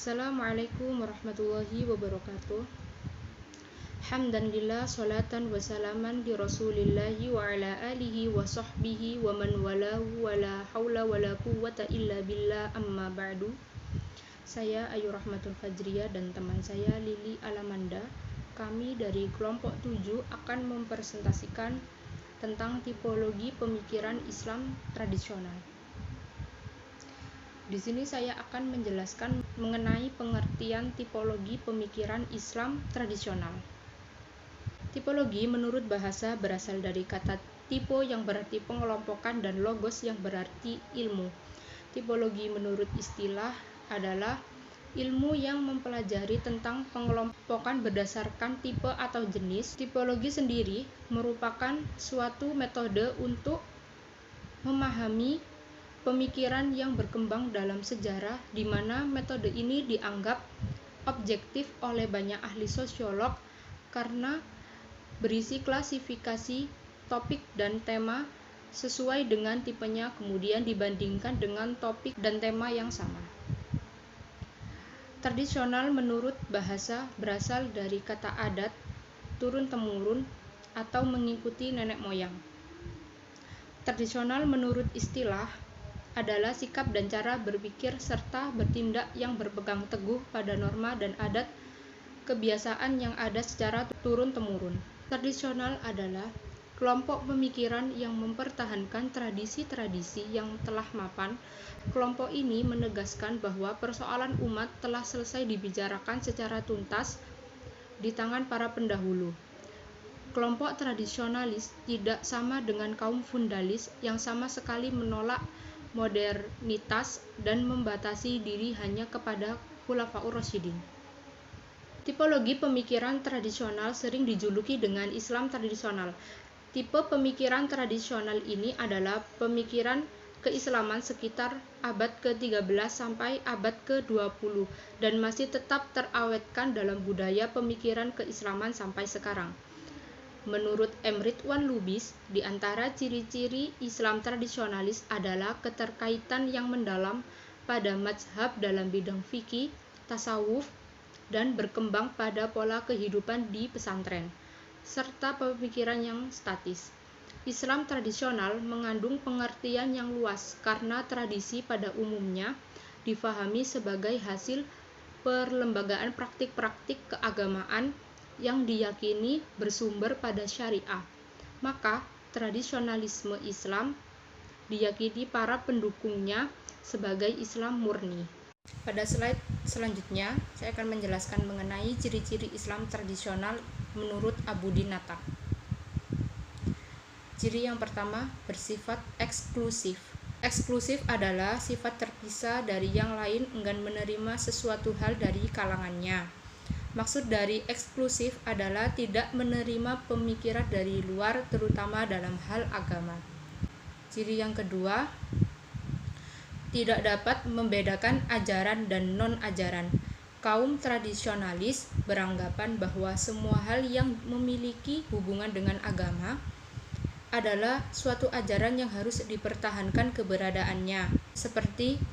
Assalamualaikum warahmatullahi wabarakatuh. Hamdan lillah, salatan wa salaman di rasulillahi wa ala alihi wa sahbihi wa man walahu wa la hawla wa la quwwata illa billah amma ba'du. Saya Ayu Rahmatul Fajriyah dan teman saya Lili Alamanda. Kami dari kelompok 7 akan mempresentasikan tentang tipologi pemikiran Islam tradisional. Di sini saya akan menjelaskan mengenai pengertian tipologi pemikiran Islam tradisional. Tipologi menurut bahasa berasal dari kata typo yang berarti pengelompokan dan logos yang berarti ilmu. Tipologi menurut istilah adalah ilmu yang mempelajari tentang pengelompokan berdasarkan tipe atau jenis. Tipologi sendiri merupakan suatu metode untuk memahami pemikiran yang berkembang dalam sejarah, di mana metode ini dianggap objektif oleh banyak ahli sosiolog karena berisi klasifikasi topik dan tema sesuai dengan tipenya, kemudian dibandingkan dengan topik dan tema yang sama. Tradisional menurut bahasa berasal dari kata adat, turun-temurun, atau mengikuti nenek moyang. Tradisional menurut istilah adalah sikap dan cara berpikir serta bertindak yang berpegang teguh pada norma dan adat kebiasaan yang ada secara turun-temurun. Tradisional adalah kelompok pemikiran yang mempertahankan tradisi-tradisi yang telah mapan. Kelompok ini menegaskan bahwa persoalan umat telah selesai dibicarakan secara tuntas di tangan para pendahulu. Kelompok tradisionalis tidak sama dengan kaum fundalis yang sama sekali menolak modernitas dan membatasi diri hanya kepada Khulafaur Rasyidin. Tipologi pemikiran tradisional sering dijuluki dengan Islam tradisional. Tipe pemikiran tradisional ini adalah pemikiran keislaman sekitar abad ke-13 sampai abad ke-20 dan masih tetap terawetkan dalam budaya pemikiran keislaman sampai sekarang. Menurut M. Ridwan Lubis, di antara ciri-ciri Islam tradisionalis adalah keterkaitan yang mendalam pada mazhab dalam bidang fikih, tasawuf, dan berkembang pada pola kehidupan di pesantren, serta pemikiran yang statis. Islam tradisional mengandung pengertian yang luas karena tradisi pada umumnya difahami sebagai hasil perlembagaan praktik-praktik keagamaan yang diyakini bersumber pada syariah. Maka, tradisionalisme Islam diyakini para pendukungnya sebagai Islam murni. Pada slide selanjutnya, saya akan menjelaskan mengenai ciri-ciri Islam tradisional menurut Abu Dinata. Ciri yang pertama, bersifat eksklusif. Eksklusif adalah sifat terpisah dari yang lain, enggan menerima sesuatu hal dari kalangannya. Maksud dari eksklusif adalah tidak menerima pemikiran dari luar, terutama dalam hal agama. Ciri yang kedua, tidak dapat membedakan ajaran dan non-ajaran. Kaum tradisionalis beranggapan bahwa semua hal yang memiliki hubungan dengan agama adalah suatu ajaran yang harus dipertahankan keberadaannya, seperti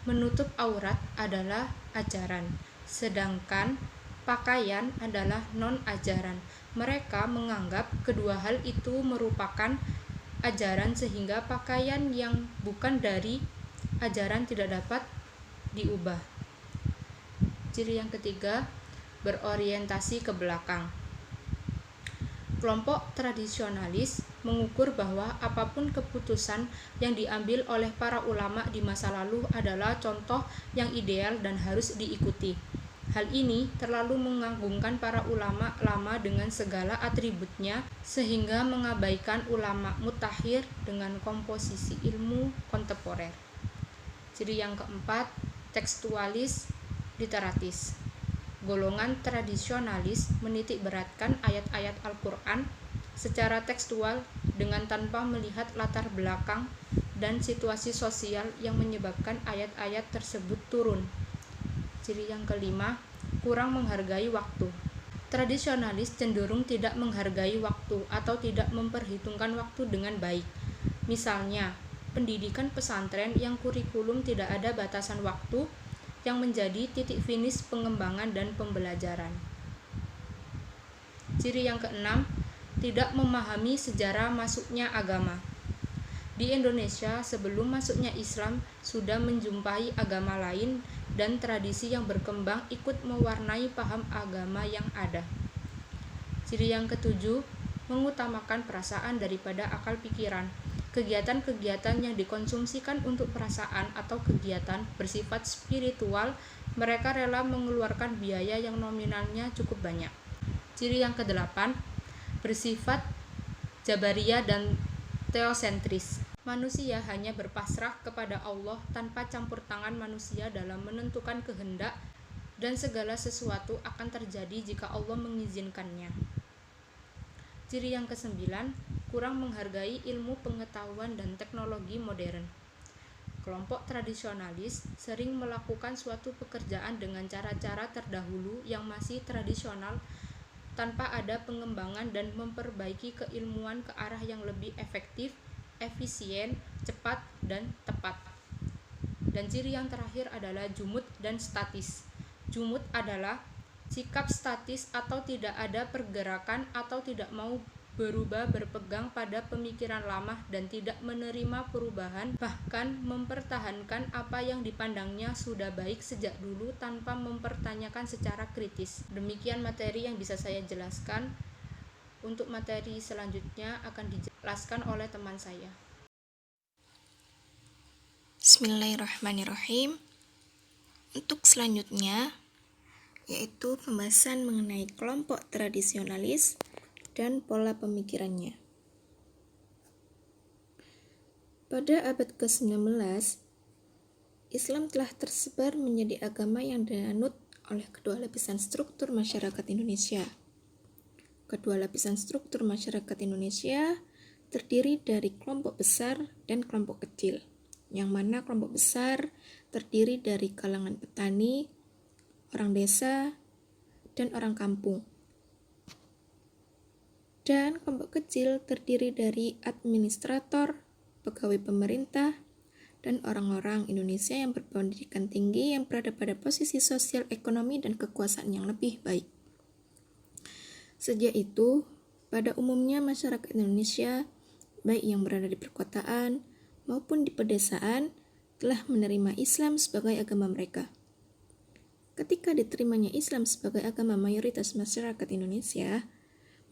menutup aurat adalah ajaran, sedangkan pakaian adalah non-ajaran. Mereka menganggap kedua hal itu merupakan ajaran sehingga pakaian yang bukan dari ajaran tidak dapat diubah. Ciri yang ketiga, berorientasi ke belakang. Kelompok tradisionalis mengukur bahwa apapun keputusan yang diambil oleh para ulama di masa lalu adalah contoh yang ideal dan harus diikuti. Hal ini terlalu mengagungkan para ulama lama dengan segala atributnya sehingga mengabaikan ulama mutakhir dengan komposisi ilmu kontemporer. Ciri yang keempat, tekstualis literatis. Golongan tradisionalis menitik beratkan ayat-ayat Al-Quran secara tekstual dengan tanpa melihat latar belakang dan situasi sosial yang menyebabkan ayat-ayat tersebut turun. Ciri yang kelima, kurang menghargai waktu. Tradisionalis cenderung tidak menghargai waktu atau tidak memperhitungkan waktu dengan baik. Misalnya, pendidikan pesantren yang kurikulum tidak ada batasan waktu yang menjadi titik finish pengembangan dan pembelajaran. Ciri yang keenam, tidak memahami sejarah masuknya agama. Di Indonesia, sebelum masuknya Islam, sudah menjumpai agama lain dan tradisi yang berkembang ikut mewarnai paham agama yang ada. Ciri yang ketujuh, mengutamakan perasaan daripada akal pikiran. Kegiatan-kegiatan yang dikonsumsikan untuk perasaan atau kegiatan bersifat spiritual, mereka rela mengeluarkan biaya yang nominalnya cukup banyak. Ciri yang kedelapan, bersifat jabariyah dan teosentris. Manusia hanya berpasrah kepada Allah tanpa campur tangan manusia dalam menentukan kehendak, dan segala sesuatu akan terjadi jika Allah mengizinkannya. Ciri yang kesembilan, kurang menghargai ilmu pengetahuan dan teknologi modern. Kelompok tradisionalis sering melakukan suatu pekerjaan dengan cara-cara terdahulu yang masih tradisional tanpa ada pengembangan dan memperbaiki keilmuan ke arah yang lebih efektif, efisien, cepat, dan tepat. Dan ciri yang terakhir adalah jumud dan statis. Jumud adalah sikap statis atau tidak ada pergerakan atau tidak mau berubah, berpegang pada pemikiran lama dan tidak menerima perubahan, bahkan mempertahankan apa yang dipandangnya sudah baik sejak dulu tanpa mempertanyakan secara kritis. Demikian materi yang bisa saya jelaskan. Untuk materi selanjutnya akan dijelaskan oleh teman saya. Bismillahirrahmanirrahim. Untuk selanjutnya yaitu pembahasan mengenai kelompok tradisionalis dan pola pemikirannya. Pada abad ke-19, Islam telah tersebar menjadi agama yang dianut oleh kedua lapisan struktur masyarakat Indonesia. Kedua lapisan struktur masyarakat Indonesia terdiri dari kelompok besar dan kelompok kecil, yang mana kelompok besar terdiri dari kalangan petani, orang desa, dan orang kampung. Dan kelompok kecil terdiri dari administrator, pegawai pemerintah, dan orang-orang Indonesia yang berpendidikan tinggi yang berada pada posisi sosial, ekonomi, dan kekuasaan yang lebih baik. Sejak itu, pada umumnya masyarakat Indonesia, baik yang berada di perkotaan maupun di pedesaan, telah menerima Islam sebagai agama mereka. Ketika diterimanya Islam sebagai agama mayoritas masyarakat Indonesia,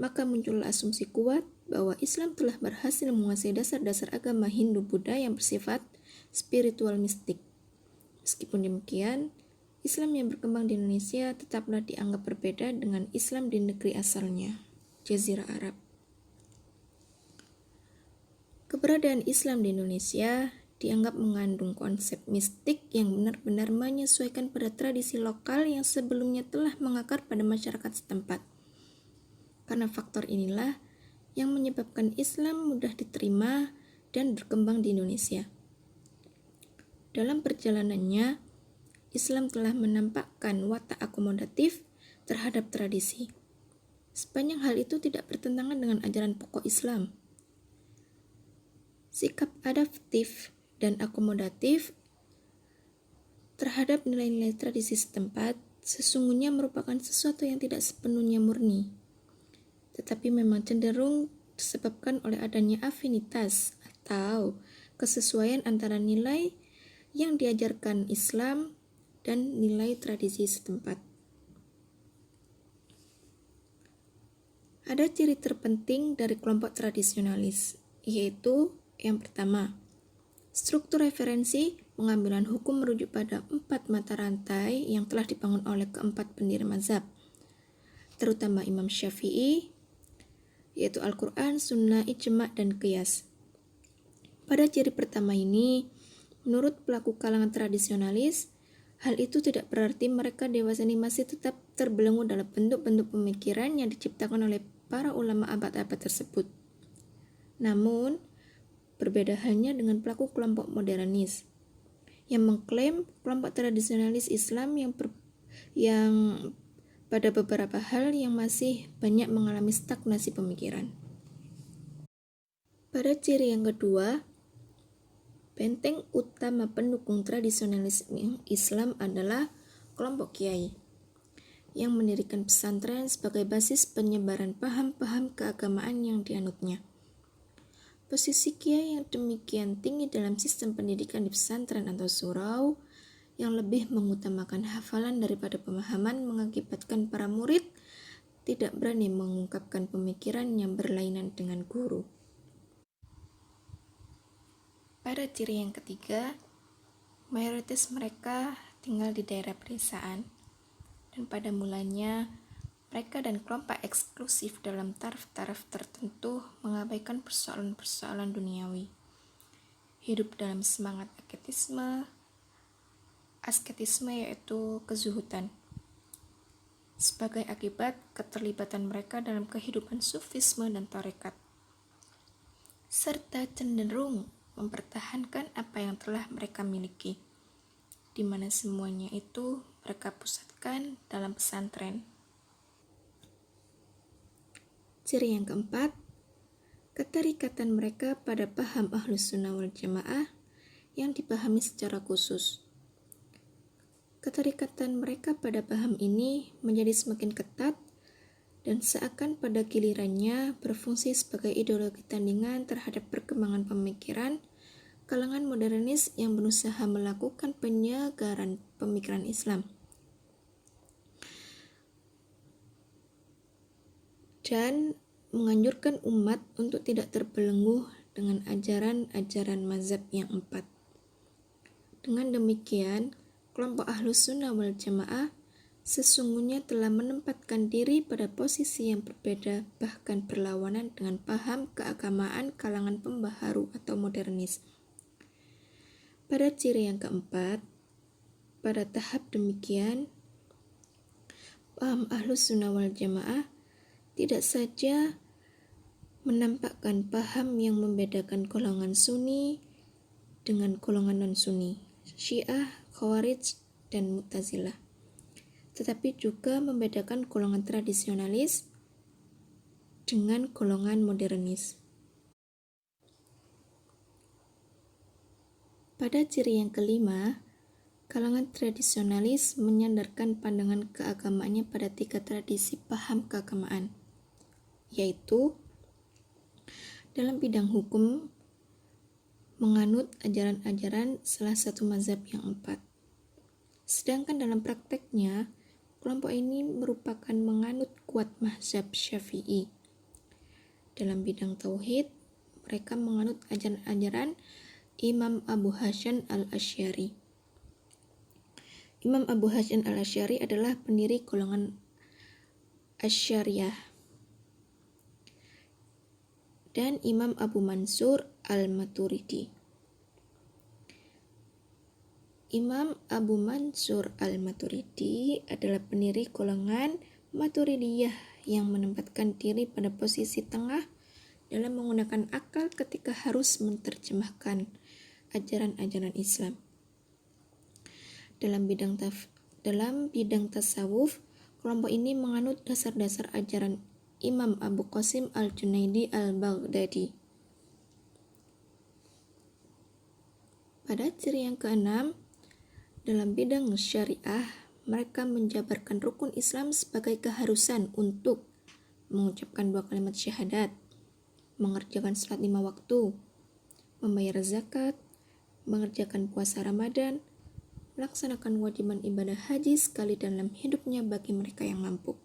maka muncul asumsi kuat bahwa Islam telah berhasil menguasai dasar-dasar agama Hindu-Buddha yang bersifat spiritual mistik. Meskipun demikian, Islam yang berkembang di Indonesia tetaplah dianggap berbeda dengan Islam di negeri asalnya, Jazirah Arab. Keberadaan Islam di Indonesia dianggap mengandung konsep mistik yang benar-benar menyesuaikan pada tradisi lokal yang sebelumnya telah mengakar pada masyarakat setempat. Karena faktor inilah yang menyebabkan Islam mudah diterima dan berkembang di Indonesia. Dalam perjalanannya, Islam telah menampakkan watak akomodatif terhadap tradisi. Sepanjang hal itu tidak bertentangan dengan ajaran pokok Islam. Sikap adaptif dan akomodatif terhadap nilai-nilai tradisi setempat sesungguhnya merupakan sesuatu yang tidak sepenuhnya murni, tetapi memang cenderung disebabkan oleh adanya afinitas atau kesesuaian antara nilai yang diajarkan Islam dan nilai tradisi setempat. Ada ciri terpenting dari kelompok tradisionalis, yaitu yang pertama, struktur referensi pengambilan hukum merujuk pada 4 mata rantai yang telah dibangun oleh keempat pendiri mazhab, terutama Imam Syafi'i, yaitu Al-Quran, Sunnah, Ijma', dan Qiyas. Pada ciri pertama ini, menurut pelaku kalangan tradisionalis, hal itu tidak berarti mereka dewasa ini masih tetap terbelenggu dalam bentuk-bentuk pemikiran yang diciptakan oleh para ulama abad-abad tersebut. Namun, berbeda halnya dengan pelaku kelompok modernis, yang mengklaim kelompok tradisionalis Islam yang pada beberapa hal yang masih banyak mengalami stagnasi pemikiran. Pada ciri yang kedua, Benteng utama pendukung tradisionalisme Islam adalah kelompok kiai yang mendirikan pesantren sebagai basis penyebaran paham-paham keagamaan yang dianutnya. Posisi kiai yang demikian tinggi dalam sistem pendidikan di pesantren atau surau yang lebih mengutamakan hafalan daripada pemahaman mengakibatkan para murid tidak berani mengungkapkan pemikiran yang berlainan dengan guru. Pada ciri yang ketiga, mayoritas mereka tinggal di daerah pedesaan, dan pada mulanya mereka dan kelompok eksklusif dalam taraf-taraf tertentu mengabaikan persoalan-persoalan duniawi. Hidup dalam semangat asketisme yaitu kezuhudan. Sebagai akibat keterlibatan mereka dalam kehidupan sufisme dan tarekat, serta cenderung mempertahankan apa yang telah mereka miliki, di mana semuanya itu mereka pusatkan dalam pesantren. Ciri yang keempat, keterikatan mereka pada paham Ahlus Sunnah wal Jamaah yang dipahami secara khusus. Keterikatan mereka pada paham ini menjadi semakin ketat dan seakan pada gilirannya berfungsi sebagai ideologi tandingan terhadap perkembangan pemikiran kalangan modernis yang berusaha melakukan penyegaran pemikiran Islam dan menganjurkan umat untuk tidak terbelenggu dengan ajaran-ajaran mazhab yang empat. Dengan demikian, kelompok Ahlus Sunnah wal Jamaah sesungguhnya telah menempatkan diri pada posisi yang berbeda, bahkan berlawanan dengan paham keagamaan kalangan pembaharu atau modernis. Pada ciri yang keempat, pada tahap demikian, paham Ahlus Sunnah wal Jamaah tidak saja menampakkan paham yang membedakan golongan Sunni dengan golongan non-Sunni, Syiah, Khawarij, dan Mu'tazilah, tetapi juga membedakan golongan tradisionalis dengan golongan modernis. Pada ciri yang kelima, kalangan tradisionalis menyandarkan pandangan keagamaannya pada 3 tradisi paham keagamaan, yaitu dalam bidang hukum menganut ajaran-ajaran salah satu mazhab yang 4. Sedangkan dalam prakteknya, kelompok ini merupakan menganut kuat mazhab Syafi'i. Dalam bidang tauhid, mereka menganut ajaran-ajaran Imam Abu Hasyim al-Asy'ari. Imam Abu Hasyim al-Asy'ari adalah pendiri golongan Asy'ariyah. Dan Imam Abu Mansur al-Maturidi. Imam Abu Mansur al-Maturidi adalah pendiri golongan Maturidiyah yang menempatkan diri pada posisi tengah dalam menggunakan akal ketika harus menerjemahkan ajaran-ajaran Islam. Dalam bidang tasawuf, kelompok ini menganut dasar-dasar ajaran Imam Abu Qasim al-Junaidi al-Baghdadi. Pada ciri yang keenam, dalam bidang syariah, mereka menjabarkan rukun Islam sebagai keharusan untuk mengucapkan 2 kalimat syahadat, mengerjakan salat 5 waktu, membayar zakat, mengerjakan puasa Ramadan, melaksanakan kewajiban ibadah haji sekali dalam hidupnya bagi mereka yang mampu.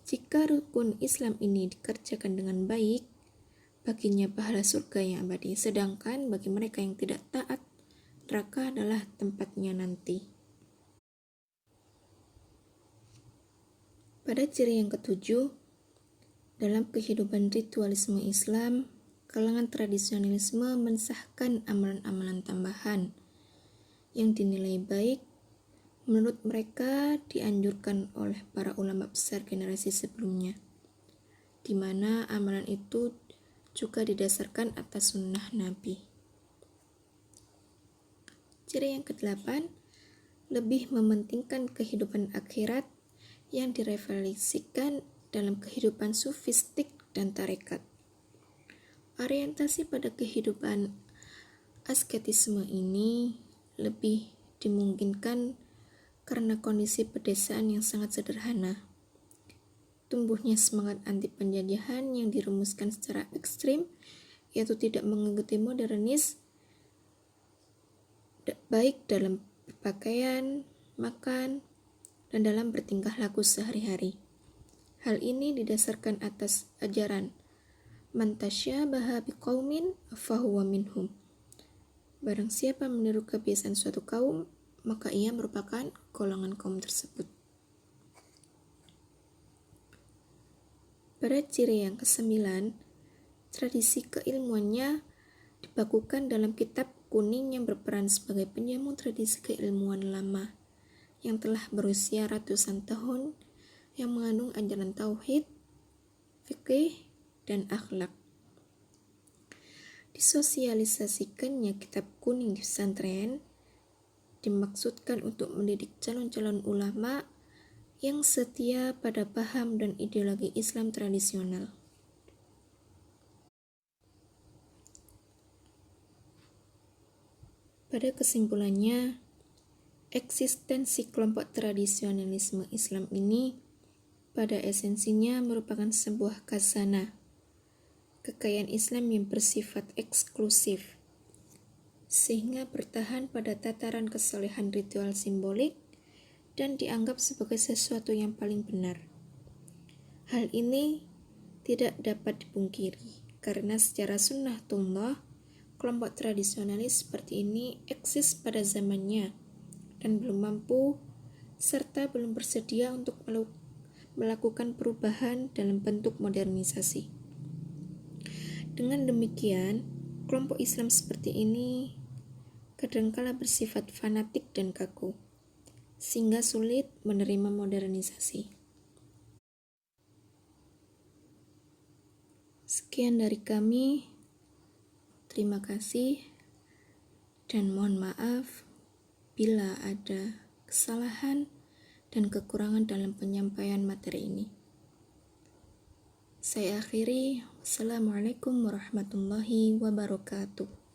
Jika rukun Islam ini dikerjakan dengan baik, baginya pahala surga yang abadi, sedangkan bagi mereka yang tidak taat, neraka adalah tempatnya nanti. Pada ciri yang ketujuh, dalam kehidupan ritualisme Islam, kalangan tradisionalisme mensahkan amalan-amalan tambahan yang dinilai baik menurut mereka dianjurkan oleh para ulama besar generasi sebelumnya, di mana amalan itu juga didasarkan atas sunnah Nabi. Ciri yang ke-8, lebih mementingkan kehidupan akhirat yang direfleksikan dalam kehidupan sufistik dan tarekat. Orientasi pada kehidupan asketisme ini lebih dimungkinkan karena kondisi pedesaan yang sangat sederhana. Tumbuhnya semangat anti penjajahan yang dirumuskan secara ekstrim, yaitu tidak mengikuti modernis, baik dalam berpakaian, makan, dan dalam bertingkah laku sehari-hari. Hal ini didasarkan atas ajaran man tasyabaha biqaumin fahuwa minhum. Barang siapa meniru kebiasaan suatu kaum, maka ia merupakan golongan kaum tersebut. Pada ciri yang ke-9, tradisi keilmuannya dibakukan dalam kitab kuning yang berperan sebagai penjamu tradisi keilmuan lama yang telah berusia ratusan tahun, yang mengandung ajaran tauhid, fikih, dan akhlak. Disosialisasikannya kitab kuning di pesantren dimaksudkan untuk mendidik calon-calon ulama yang setia pada paham dan ideologi Islam tradisional. Pada kesimpulannya, eksistensi kelompok tradisionalisme Islam ini pada esensinya merupakan sebuah khazanah, kekayaan Islam yang bersifat eksklusif, sehingga bertahan pada tataran kesolehan ritual simbolik dan dianggap sebagai sesuatu yang paling benar. Hal ini tidak dapat dipungkiri, karena secara sunnatullah, kelompok tradisionalis seperti ini eksis pada zamannya dan belum mampu serta belum bersedia untuk melakukan perubahan dalam bentuk modernisasi. Dengan demikian, kelompok Islam seperti ini kadangkala bersifat fanatik dan kaku, sehingga sulit menerima modernisasi. Sekian dari kami. Terima kasih dan mohon maaf bila ada kesalahan dan kekurangan dalam penyampaian materi ini. Saya akhiri. Wassalamualaikum warahmatullahi wabarakatuh.